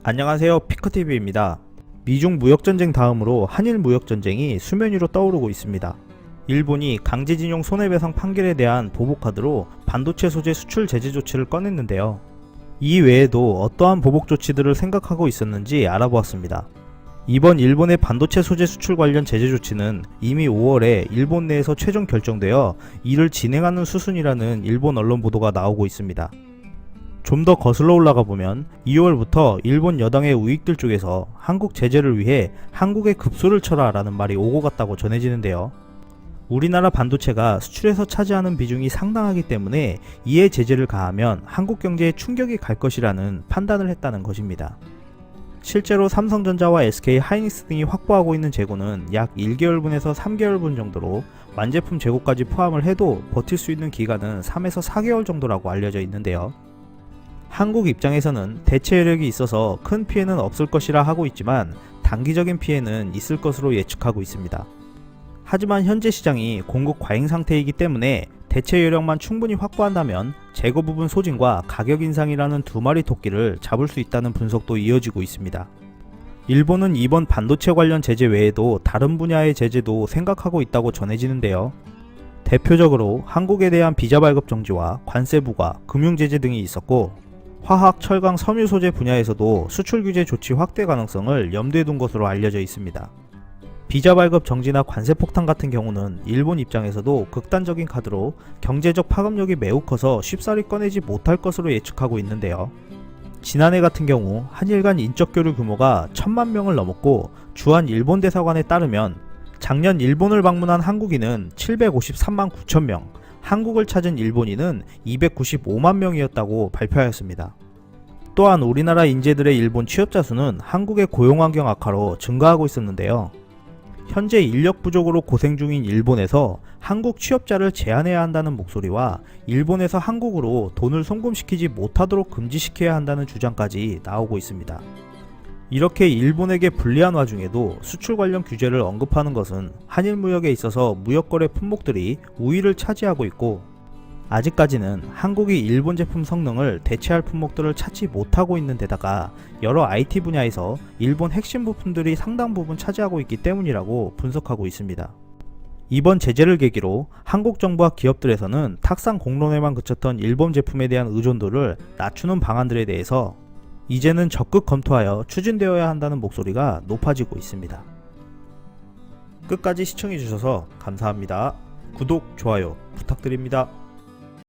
안녕하세요, 피커TV입니다. 미중 무역전쟁 다음으로 한일 무역전쟁이 수면 위로 떠오르고 있습니다. 일본이 강제징용 손해배상 판결에 대한 보복카드로 반도체 소재 수출 제재 조치를 꺼냈는데요. 이 외에도 어떠한 보복 조치들을 생각하고 있었는지 알아보았습니다. 이번 일본의 반도체 소재 수출 관련 제재 조치는 이미 5월에 일본 내에서 최종 결정되어 이를 진행하는 수순이라는 일본 언론 보도가 나오고 있습니다. 좀 더 거슬러 올라가 보면 2월부터 일본 여당의 우익들 쪽에서 한국 제재를 위해 한국에 급소를 쳐라 라는 말이 오고 갔다고 전해지는데요. 우리나라 반도체가 수출에서 차지하는 비중이 상당하기 때문에 이에 제재를 가하면 한국 경제에 충격이 갈 것이라는 판단을 했다는 것입니다. 실제로 삼성전자와 SK 하이닉스 등이 확보하고 있는 재고는 약 1개월분에서 3개월분 정도로 완제품 재고까지 포함을 해도 버틸 수 있는 기간은 3에서 4개월 정도라고 알려져 있는데요. 한국 입장에서는 대체 여력이 있어서 큰 피해는 없을 것이라 하고 있지만 단기적인 피해는 있을 것으로 예측하고 있습니다. 하지만 현재 시장이 공급 과잉 상태이기 때문에 대체 여력만 충분히 확보한다면 재고 부분 소진과 가격 인상이라는 두 마리 토끼를 잡을 수 있다는 분석도 이어지고 있습니다. 일본은 이번 반도체 관련 제재 외에도 다른 분야의 제재도 생각하고 있다고 전해지는데요. 대표적으로 한국에 대한 비자 발급 정지와 관세 부과, 금융 제재 등이 있었고 화학, 철강, 섬유 소재 분야에서도 수출 규제 조치 확대 가능성을 염두에 둔 것으로 알려져 있습니다. 비자 발급 정지나 관세 폭탄 같은 경우는 일본 입장에서도 극단적인 카드로 경제적 파급력이 매우 커서 쉽사리 꺼내지 못할 것으로 예측하고 있는데요. 지난해 같은 경우 한일 간 인적 교류 규모가 1000만 명을 넘었고 주한 일본 대사관에 따르면 작년 일본을 방문한 한국인은 753만 9천 명, 한국을 찾은 일본인은 295만 명이었다고 발표하였습니다. 또한 우리나라 인재들의 일본 취업자 수는 한국의 고용환경 악화로 증가하고 있었는데요. 현재 인력 부족으로 고생 중인 일본에서 한국 취업자를 제한해야 한다는 목소리와 일본에서 한국으로 돈을 송금시키지 못하도록 금지시켜야 한다는 주장까지 나오고 있습니다. 이렇게 일본에게 불리한 와중에도 수출 관련 규제를 언급하는 것은 한일 무역에 있어서 무역거래 품목들이 우위를 차지하고 있고 아직까지는 한국이 일본 제품 성능을 대체할 품목들을 찾지 못하고 있는 데다가 여러 IT 분야에서 일본 핵심 부품들이 상당 부분 차지하고 있기 때문이라고 분석하고 있습니다. 이번 제재를 계기로 한국 정부와 기업들에서는 탁상 공론에만 그쳤던 일본 제품에 대한 의존도를 낮추는 방안들에 대해서 이제는 적극 검토하여 추진되어야 한다는 목소리가 높아지고 있습니다. 끝까지 시청해주셔서 감사합니다. 구독, 좋아요 부탁드립니다.